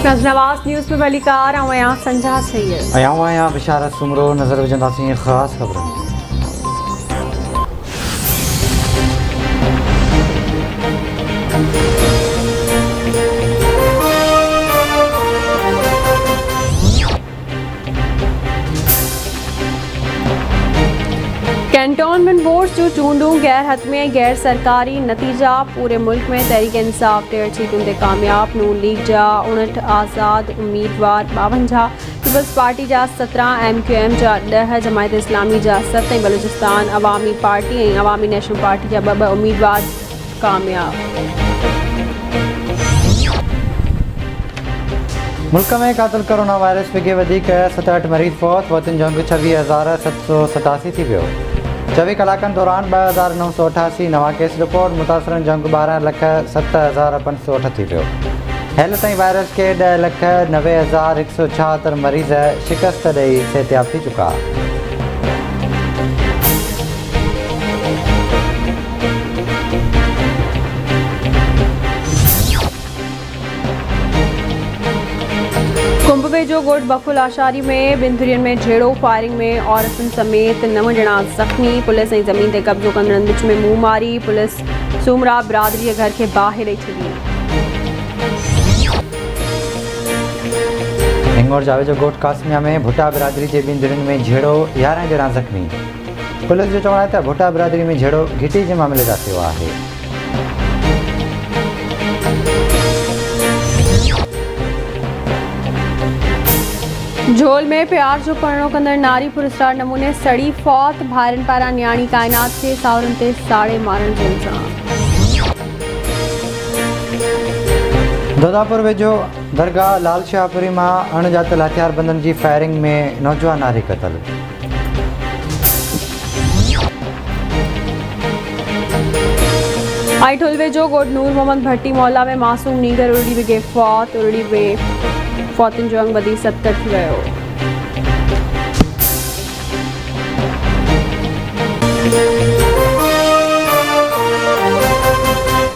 नवाज़ news में बलिकार आया संजा सैयद आया बिशारत सुमरो नज़र विझंदासीं ख़ासि ख़बरूं। कैंटोनमेंट बोर्ड जो चूंडूं गैर हतमी गैर सरकारी नतीजा पूरे मुल्क में तहरीक इंसाफ 63 सीटों ते कामयाब। नून लीग जा 59 आज़ाद उम्मीदवार 52, पीपल्स पार्टी जा 17, MQM जा 10, जमायत इस्लामी जा 7 ऐं बलूचिस्तान अवामी पार्टी ऐं अवामी नेशनल पार्टी जा 2 उम्मीदवार कामयाब। मुल्क में कातिल कोरोना वायरस विगे 67 मरीज़ फौत वतन जंग 26,787 थी वियो। 24 कलाकनि दौरान 2,988 नवां केस रिपोर्ट। मुतासिरनि जंग 12,07,508 थी वियो। हेल ताईं वायरस के 10,90,176 मरीज़ शिकस्त ॾेई सिहतयाब थी चुका। कुंभवेजो गोट बकुल आशारी में बिंदुरियन में झेड़ो फायरिंग में औरतुनि समेत 9 ॼणा ज़ख़्मी। पुलिस ऐं ज़मीन ते कब्ज़ो कंदड़नि विच में मुंहुं मारी। पुलिस सूमरा बिरादरी घर के ॿाहिरि ॾेई छॾी। हिंगोर जावेद जो गोट कासमिया में भुट्टा बिरादरी के बिंदुरियन में झेड़ो 11 ॼणा ज़ख़्मी। पुलिस जो चवणु आहे त भुट्टा बिरादरी में झेड़ो घिटी जे मामले सां थियो आहे। झोल में प्यार जो परणो कंदड़ नारी पुरस्कार नमूने सड़ी फौत। भाइरनि पारां न्याणी काइनात खे सावरनि ते साड़े मारण जो इल्ज़ाम। दोदापुर वेझो दरगाह लाल शाहपुरी मां अणॼातल हथियारबंदनि जी फायरिंग में नौजवान नारी क़तल। आईठुल वेझो गोट नूर मोहम्मद भट्टी मोहल्ला में मासूम नीगर उरड़ी विगे फौत। उरड़ी में फौतुनि जो अंग वधी 70 थी वियो।